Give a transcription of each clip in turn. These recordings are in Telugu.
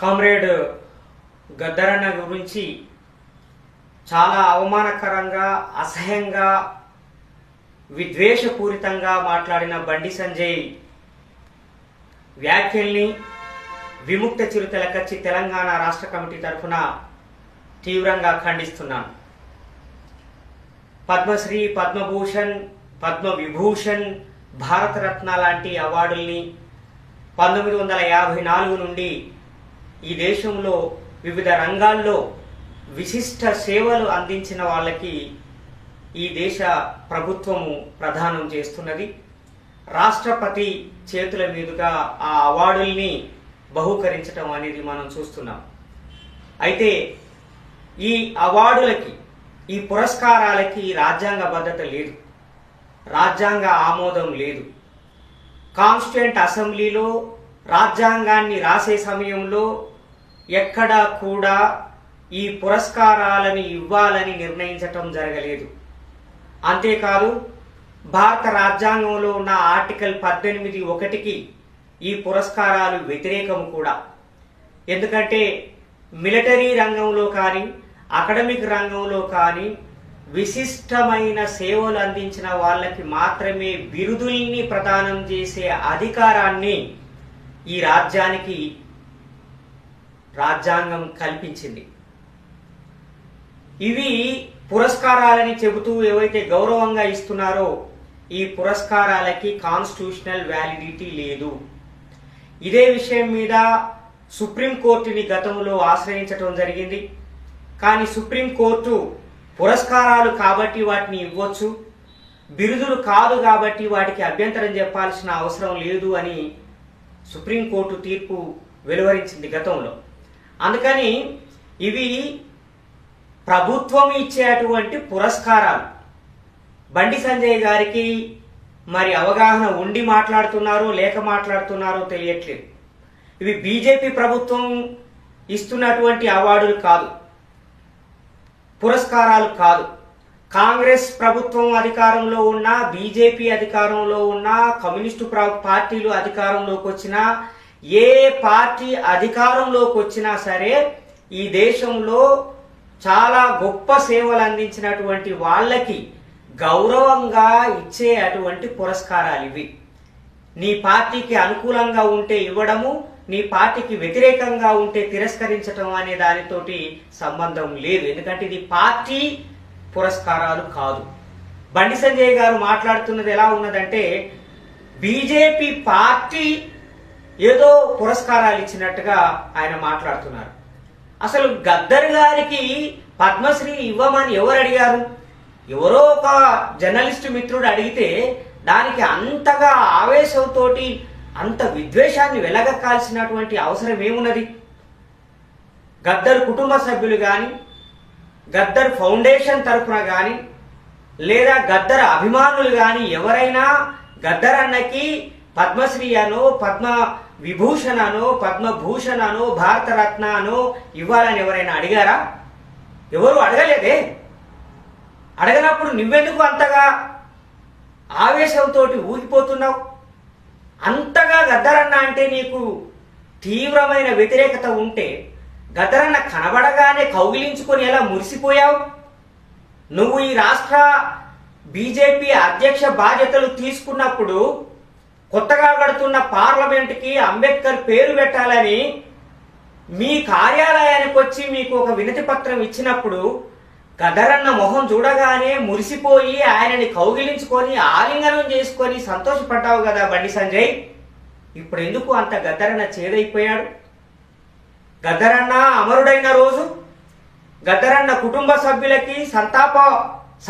కామ్రేడ్ గద్దరన్న గురించి చాలా అవమానకరంగా, అసహ్యంగా, విద్వేషపూరితంగా మాట్లాడిన బండి సంజయ్ వ్యాఖ్యల్ని విముక్త చిరుతల కచ్చి తెలంగాణ రాష్ట్ర కమిటీ తరఫున తీవ్రంగా ఖండిస్తున్నాను. పద్మశ్రీ, పద్మభూషణ్, పద్మవిభూషణ్, భారతరత్న లాంటి అవార్డుల్ని 1954 నుండి ఈ దేశంలో వివిధ రంగాల్లో విశిష్ట సేవలు అందించిన వాళ్ళకి ఈ దేశ ప్రభుత్వము ప్రదానం చేస్తున్నది. రాష్ట్రపతి చేతుల మీదుగా ఆ అవార్డుల్ని బహూకరించడం అనేది మనం చూస్తున్నాం. అయితే ఈ అవార్డులకి, ఈ పురస్కారాలకి రాజ్యాంగబద్ధత లేదు, రాజ్యాంగ ఆమోదం లేదు. కాన్స్టిట్యూయెంట్ అసెంబ్లీలో రాజ్యాంగాన్ని రాసే సమయంలో ఎక్కడా కూడా ఈ పురస్కారాలను ఇవ్వాలని నిర్ణయించటం జరగలేదు. అంతేకాదు, భారత రాజ్యాంగంలో ఉన్న ఆర్టికల్ 18(1)కి ఈ పురస్కారాలు వ్యతిరేకం కూడా. ఎందుకంటే మిలిటరీ రంగంలో కానీ, అకాడమిక్ రంగంలో కానీ విశిష్టమైన సేవలు అందించిన వాళ్ళకి మాత్రమే బిరుదుల్ని ప్రదానం చేసే అధికారాన్ని ఈ రాజ్యాంగం కల్పించింది. ఇవి పురస్కారాలని చెబుతూ ఏవైతే గౌరవంగా ఇస్తున్నారో ఈ పురస్కారాలకి కాన్స్టిట్యూషనల్ వ్యాలిడిటీ లేదు. ఇదే విషయం మీద సుప్రీంకోర్టుని గతంలో ఆశ్రయించడం జరిగింది. కానీ సుప్రీంకోర్టు పురస్కారాలు కాబట్టి వాటిని ఇవ్వచ్చు, బిరుదులు కాదు కాబట్టి వాటికి అభ్యంతరం చెప్పాల్సిన అవసరం లేదు అని సుప్రీంకోర్టు తీర్పు వెలువరించింది గతంలో. అందుకని ఇవి ప్రభుత్వం ఇచ్చేటువంటి పురస్కారాలు. బండి సంజయ్ గారికి మరి అవగాహన ఉండి మాట్లాడుతున్నారో లేక మాట్లాడుతున్నారో తెలియట్లేదు. ఇవి బీజేపీ ప్రభుత్వం ఇస్తున్నటువంటి అవార్డులు కాదు, పురస్కారాలు కాదు. కాంగ్రెస్ ప్రభుత్వం అధికారంలో ఉన్నా, బీజేపీ అధికారంలో ఉన్నా, కమ్యూనిస్టు పార్టీలు అధికారంలోకి వచ్చినా, ఏ పార్టీ అధికారంలోకి వచ్చినా సరే ఈ దేశంలో చాలా గొప్ప సేవలు అందించినటువంటి వాళ్ళకి గౌరవంగా ఇచ్చే అటువంటి పురస్కారాలు ఇవి. నీ పార్టీకి అనుకూలంగా ఉంటే ఇవ్వడము, నీ పార్టీకి వ్యతిరేకంగా ఉంటే తిరస్కరించడం అనే దానితోటి సంబంధం లేదు. ఎందుకంటే ఇది పార్టీ పురస్కారాలు కాదు. బండి సంజయ్ గారు మాట్లాడుతున్నది ఎలా ఉన్నదంటే బీజేపీ పార్టీ ఏదో పురస్కారాలు ఇచ్చినట్టుగా ఆయన మాట్లాడుతున్నారు. అసలు గద్దర్ గారికి పద్మశ్రీ ఇవ్వమని ఎవరు అడిగారు? ఎవరో ఒక జర్నలిస్టు మిత్రుడు అడిగితే దానికి అంతగా ఆవేశంతోటి అంత విద్వేషాన్ని వెలగక్కాల్సినటువంటి అవసరం ఏమున్నది? గద్దర్ కుటుంబ సభ్యులు కానీ, గద్దర్ ఫౌండేషన్ తరఫున కానీ, లేదా గద్దర్ అభిమానులు కానీ ఎవరైనా గద్దర్ అన్నకి పద్మశ్రీ అనో, పద్మ విభూషణ్ అనో, పద్మభూషణ్ అనో, భారతరత్న అనో ఇవ్వాలని ఎవరైనా అడిగారా? ఎవరు అడగలేదే. అడగనప్పుడు నువ్వెందుకు అంతగా ఆవేశంతో ఊగిపోతున్నావు? అంతగా గద్దరన్న అంటే నీకు తీవ్రమైన వ్యతిరేకత ఉంటే గద్దరన్న కనబడగానే కౌగిలించుకొని ఎలా మురిసిపోయావు? నువ్వు ఈ రాష్ట్ర బీజేపీ అధ్యక్ష బాధ్యతలు తీసుకున్నప్పుడు కొత్తగా కడుతున్న పార్లమెంట్కి అంబేద్కర్ పేరు పెట్టాలని మీ కార్యాలయానికి వచ్చి మీకు ఒక వినతి పత్రం ఇచ్చినప్పుడు గద్దరన్న మొహం చూడగానే మురిసిపోయి ఆయనని కౌగిలించుకొని ఆలింగనం చేసుకొని సంతోషపడ్డావు కదా బండి సంజయ్. ఇప్పుడు ఎందుకు అంత గద్దరన్న చేదైపోయాడు? గద్దరన్న అమరుడైన రోజు గద్దరన్న కుటుంబ సభ్యులకి సంతాప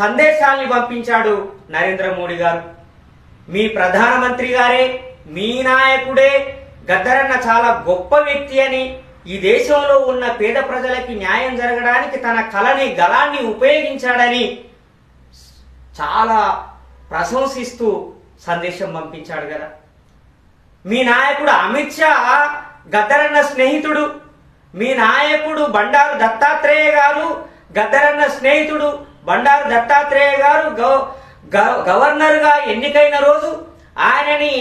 సందేశాల్ని పంపించాడు నరేంద్ర మోడీ గారు. మీ ప్రధానమంత్రి గారే, మీ నాయకుడే గద్దరన్న చాలా గొప్ప వ్యక్తి అని, ఈ దేశంలో ఉన్న పేద ప్రజలకి న్యాయం జరగడానికి తన కళని, గళాన్ని ఉపయోగించాడని చాలా ప్రశంసిస్తూ సందేశం పంపించాడు కదా. మీ నాయకుడు అమిత్ షా గద్దరన్న స్నేహితుడు. మీ నాయకుడు బండారు దత్తాత్రేయ గారు గద్దరన్న స్నేహితుడు. బండారు దత్తాత్రేయ గారు గవర్నర్గా ఎన్నికైన రోజు ఆయనని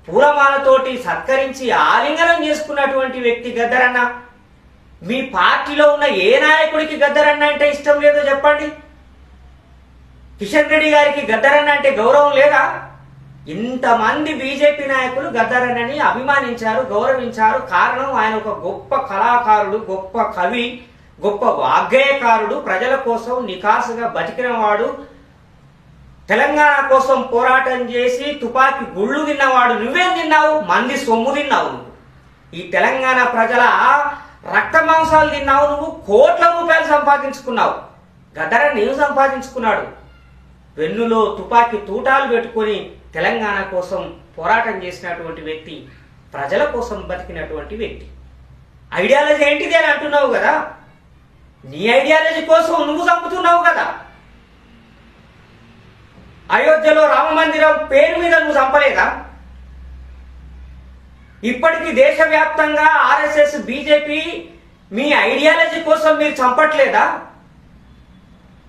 పూలమాలతోటి సత్కరించి ఆలింగనం చేసుకున్నటువంటి వ్యక్తి గద్దరన్న. మీ పార్టీలో ఉన్న ఏ నాయకుడికి గద్దరన్న అంటే ఇష్టం లేదో చెప్పండి. కిషన్ రెడ్డి గారికి గద్దరన్న అంటే గౌరవం లేదా? ఇంతమంది బీజేపీ నాయకులు గద్దరన్నని అభిమానించారు, గౌరవించారు. కారణం ఆయన ఒక గొప్ప కళాకారుడు, గొప్ప కవి, గొప్ప వాగ్గేయకారుడు, ప్రజల కోసం నికాసుగా బతికినవాడు, తెలంగాణ కోసం పోరాటం చేసి తుపాకీ గుళ్ళు తిన్నవాడు. నువ్వేం తిన్నావు? మంది సొమ్ము తిన్నావు నువ్వు. ఈ తెలంగాణ ప్రజల రక్త మాంసాలు తిన్నావు నువ్వు. కోట్ల రూపాయలు సంపాదించుకున్నావు. గద్దరన్న ఏం సంపాదించుకున్నాడు? వెన్నులో తుపాకీ తూటాలు పెట్టుకొని తెలంగాణ కోసం పోరాటం చేసినటువంటి వ్యక్తి, ప్రజల కోసం బతికినటువంటి వ్యక్తి. ఐడియాలజీ ఏంటిది అని అంటున్నావు కదా. నీ ఐడియాలజీ కోసం నువ్వు చంపుతున్నావు కదా. అయోధ్యలో రామ మందిరం పేరు మీద నువ్వు చంపలేదా? ఇప్పటికీ దేశవ్యాప్తంగా ఆర్ఎస్ఎస్, బీజేపీ మీ ఐడియాలజీ కోసం మీరు చంపట్లేదా?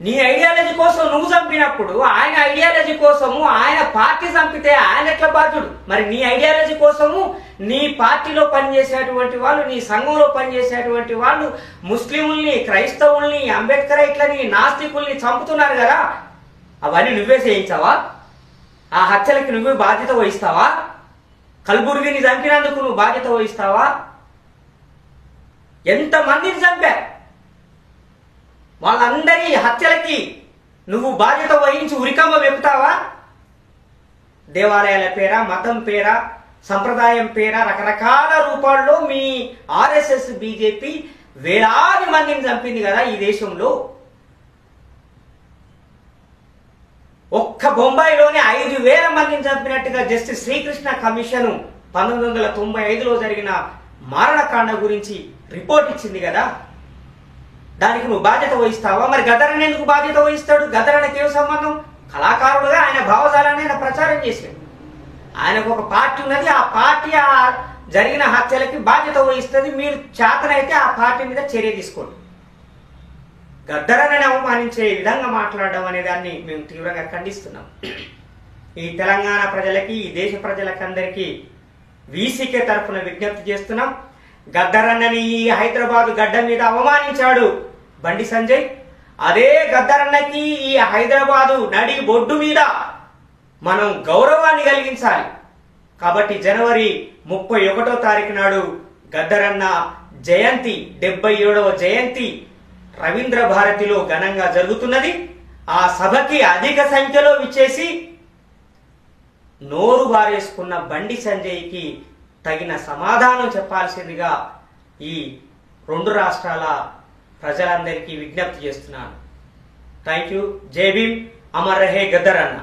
నీ ఐడియాలజీ కోసం నువ్వు చంపినప్పుడు ఆయన ఐడియాలజీ కోసము ఆయన పార్టీ చంపితే ఆయన ఎట్లా బాధ్యుడు? మరి నీ ఐడియాలజీ కోసము నీ పార్టీలో పనిచేసేటువంటి వాళ్ళు, నీ సంఘంలో పనిచేసేటువంటి వాళ్ళు ముస్లింల్ని, క్రైస్తవుల్ని, అంబేద్కర్ ఇట్లని, నాస్తికుల్ని చంపుతున్నారు కదా. అవన్నీ నువ్వే చేయించావా? ఆ హత్యలకి నువ్వే బాధ్యత వహిస్తావా? కల్బుర్గిని చంపినందుకు నువ్వు బాధ్యత వహిస్తావా? ఎంతమందిని చంపారు? వాళ్ళందరి హత్యలకి నువ్వు బాధ్యత వహించి ఉరికమ్మ వెపుతావా? దేవాలయాల పేరా, మతం పేరా, సంప్రదాయం పేరా, రకరకాల రూపాల్లో మీ ఆర్ఎస్ఎస్, బీజేపీ వేలాది మందిని చంపింది కదా ఈ దేశంలో. ఒక్క బొంబాయిలోనే 5,000 మందిని చంపినట్టుగా జస్టిస్ శ్రీకృష్ణ కమిషన్ 1995లో జరిగిన మారణకాండ గురించి రిపోర్ట్ ఇచ్చింది కదా. దానికి నువ్వు బాధ్యత వహిస్తావా? మరి గద్దరన్న ఎందుకు బాధ్యత వహిస్తాడు? గద్దరన్నకి ఏం సంబంధం? కళాకారుడుగా ఆయన భావజాలాన్ని ఆయన ప్రచారం చేశాడు. ఆయనకు ఒక పార్టీ ఉన్నది. ఆ పార్టీ ఆ జరిగిన హత్యలకి బాధ్యత వహిస్తుంది. మీరు చేతనైతే ఆ పార్టీ మీద చర్య తీసుకోండి. గద్దరన్నని అవమానించే విధంగా మాట్లాడడం అనే దాన్ని మేము తీవ్రంగా ఖండిస్తున్నాం. ఈ తెలంగాణ ప్రజలకి, ఈ దేశ ప్రజలకందరికీ వీసీకే తరఫున విజ్ఞప్తి చేస్తున్నాం. గద్దరన్నని ఈ హైదరాబాద్ గడ్డ మీద అవమానించాడు బండి సంజయ్. అదే గద్దరన్నకి ఈ హైదరాబాదు నడి బొడ్డు మీద మనం గౌరవాన్ని కలిగించాలి. కాబట్టి జనవరి 31వ తారీఖు నాడు గద్దరన్న జయంతి, 77వ జయంతి రవీంద్ర భారతిలో ఘనంగా జరుగుతున్నది. ఆ సభకి అధిక సంఖ్యలో విచ్చేసి నోరు బారేసుకున్న బండి సంజయ్కి తగిన సమాధానం చెప్పాల్సిందిగా ఈ 2 రాష్ట్రాల ప్రజలందరికీ విజ్ఞప్తి చేస్తున్నాను. Thank you. జై భీమ్. అమర్ రహే గద్దరన్న.